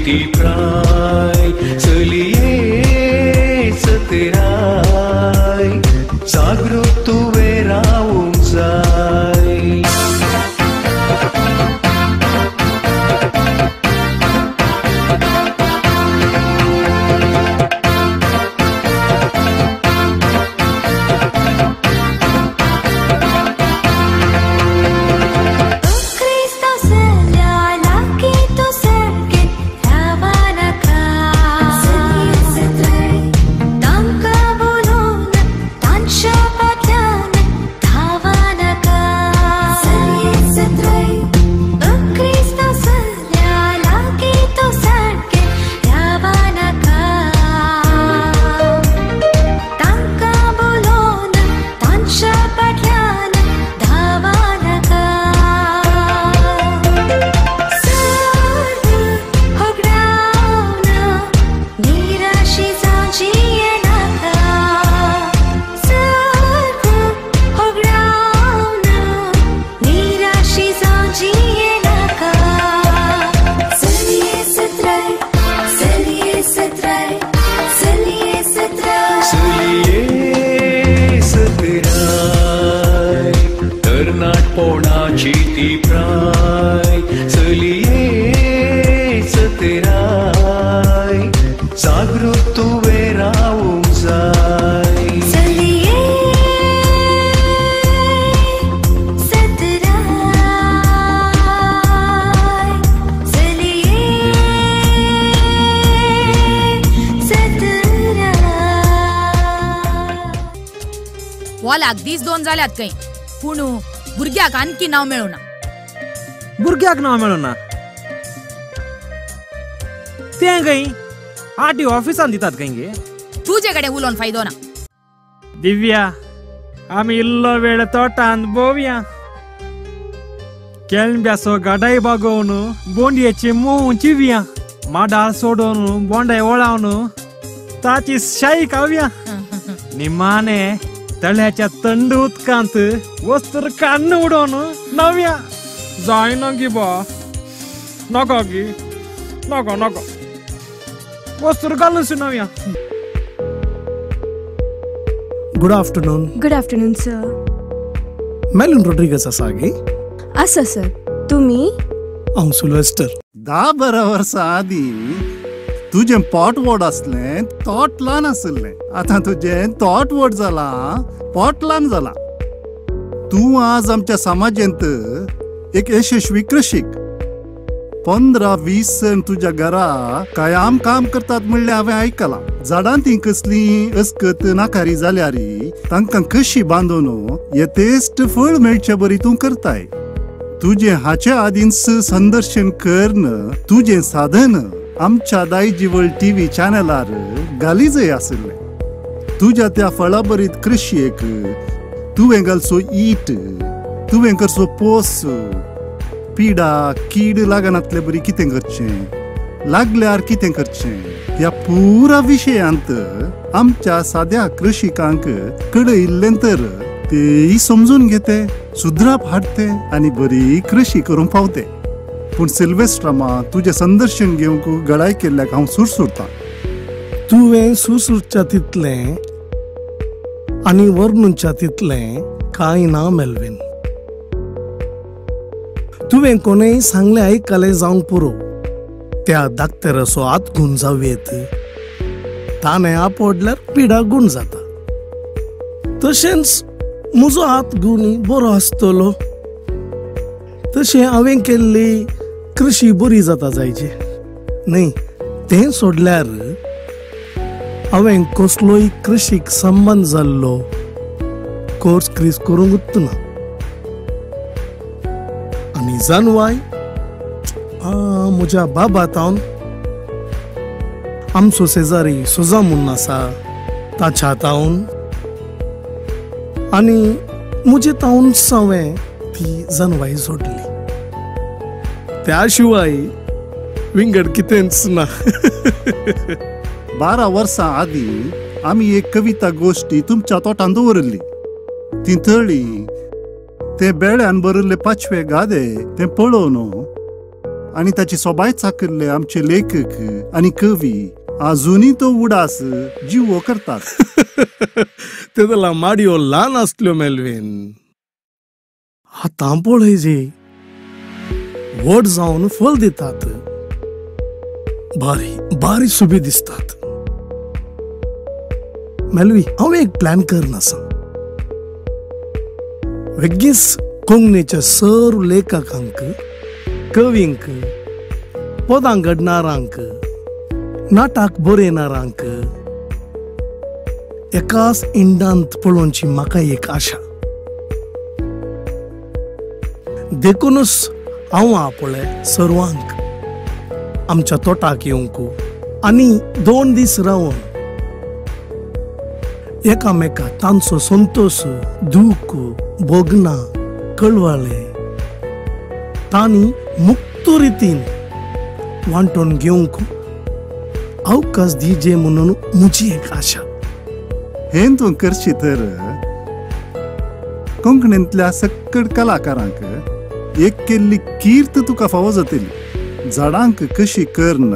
चिती प्राय चलिये सतराय जागृत तुवे रावूंक जाय चिती प्राय चलिये सतराय जागृत तुवे रावूंक जाय चलिये सतराय चलिये सतराय वॉलाक दीस दोन जाल्यात खंय पूण भुरग्याक आणखी नाव मेळुना भुरग्याक नाव मेळुना ते खंय आरटी ऑफिसान दितात खंय गे तुझे कडेन उलोवन फायदो ना दिव्या आमी इल्लो वेळ तोटांत भोवया केळंब्याचो गाडाय बागोवन बोंडयेचे मोव चिवया माडाळ सोडोवन बोंडाय ओळावन ताची शाई खावया निमाणे तळ्याच्या थंड उदकांत वस्त्र कान्न उडोवन नव्या जायना गी बा नाका गी नाका नाका वस्त्र घालून नव्या good afternoon good afternoon sir Melan Rodrigues आसा गे आसा सर तुम्ही हांव सिल्वेस्टर 10-12 वर्सां आदीं तुजें पोट व्हड आसलें तोट ल्हान आसलें आतां तुजें तोट व्हड जालां पोट ल्हान जालां तूं आज आमच्या समाजांत एक यशस्वी कृषीक 15-20 जण तुज्या घरा कायम काम करतात म्हणलें हांवें आयकलां झाडां ती कसली अस्कत नाकारी जाल्यार तांकां कशी बांदून यथेश्ट फळ मेळचे बरी तूं करताय तुजें हाचे आदींच संदर्शन करन तुजें साधन आमच्या दायजिवळ टीव्ही चॅनलार गालिजय आसलें तुज्या त्या फळा बरीत कृषयेक तुवें घालचो ईट तुवें करचो पोस पिडा कीड लागनातले बरी कितें करचें लागल्यार कितें करचें ह्या पुरा विशयांत आमच्या साद्या कृषिकांक कळयिल्लें तर तेय समजून घेते सुद्राप हाडते आनी बरी कृषी करूंक पावते पूण सिल्वेस्ट्रामा तुजें संदर्शन घेवंक गडाय केल्ल्याक हांव सुरसुरतां तुवें सुरसुरच्या तितलें आनी वर्णुच्या तितलें कांय ना मेल्विन तुवें कोणेय सांगलें आयकलें जावंक पुरो त्या धाकटेराचो हात गुण जावेत ताणें आपडल्यार पिडा गुण जाता तशेंच म्हजो हात गुणी बरो आसतलो तशें हांवें केल्ली कृषी बरी जाता जायची न्ही तें सोडल्यार हांवें कसलोय कृषीक संबंध जाल्लो कोर्स क्रीस करूंक ना आनी जानवाय म्हज्या बाबातावन आमचो शेजारी सुजा म्हूण आसा ताच्या तावन आनी म्हजे तावन हांवें ती जानवाय जोडली त्या शिवाय विंगड कितेंच ना 12 वर्सां आदीं आमी एक कविता गोष्टी तुमच्या तोटान दवरली ती तळी ते बेळ्यान बरयल्ले 5वे गादे ते पळोवन आणि ताची सोबाय चाकल्ले आमचे लेखक आणि कवी अजूनही तो उडास जीव करतात. तेदला माडियो ल्हान आसल्यो मेल्वीन. आतां पळय जे व्हड जावन फळ दितात. बारी बारी सुबी दिसतात. मेल्वी हांव एक प्लॅन करन आसा. वेगीच कोंकणीच्या सर्व लेखकांक, कवींक, पदां घडणारांक, नाटक बरयणारांक एकाच इंडांत पळोवची म्हाका एक आशा. देखूनच हांव आपले सर्वांक आमच्या तोटाक येवंक आनी 2 दीस रावन एकामेका तांचो संतोष, दूख, भोगना, कळवळे तांणी मुक्त रितीन वांटून घेवंक अवकाश दिजे म्हणून म्हजी एक आशा. हें तूं करशी तर कोंकणींतल्या सक्कड कलाकारांक एक केल्ली कीर्त तुका फावो जातली. झाडांक कशी करन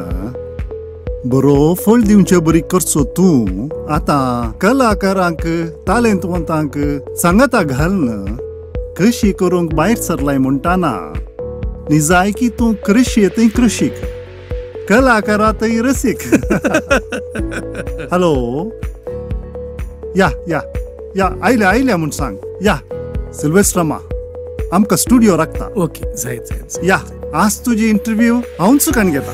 बरो फळ दिवचे बरी करचो तूं आतां कलाकारांक, तालेंतवंतांक सांगता घालन कशी करूंक भायर सरलाय म्हणटाना निजाय की तूं कृषीयतय कृषीक, कलाकारांतय रसीक. हॅलो, या या या आयल्या आयल्या म्हूण सांग. या सिल्वेस्ट्रमा आमकां स्टुडियो राखता. ओके, जाय. या आज तुजी इंटरव्यू हांव चुकान घेता.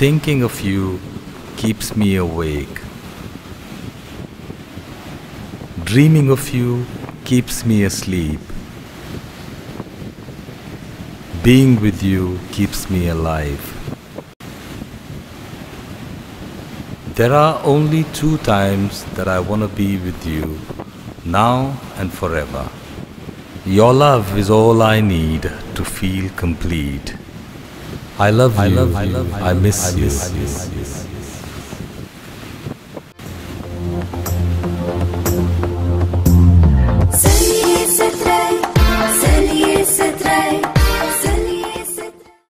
Thinking of you keeps me awake. Dreaming of you keeps me asleep. Being with you keeps me alive. There are only 2 times that I want to be with you, now and forever. Your love is all I need to feel complete. I love you. I miss you.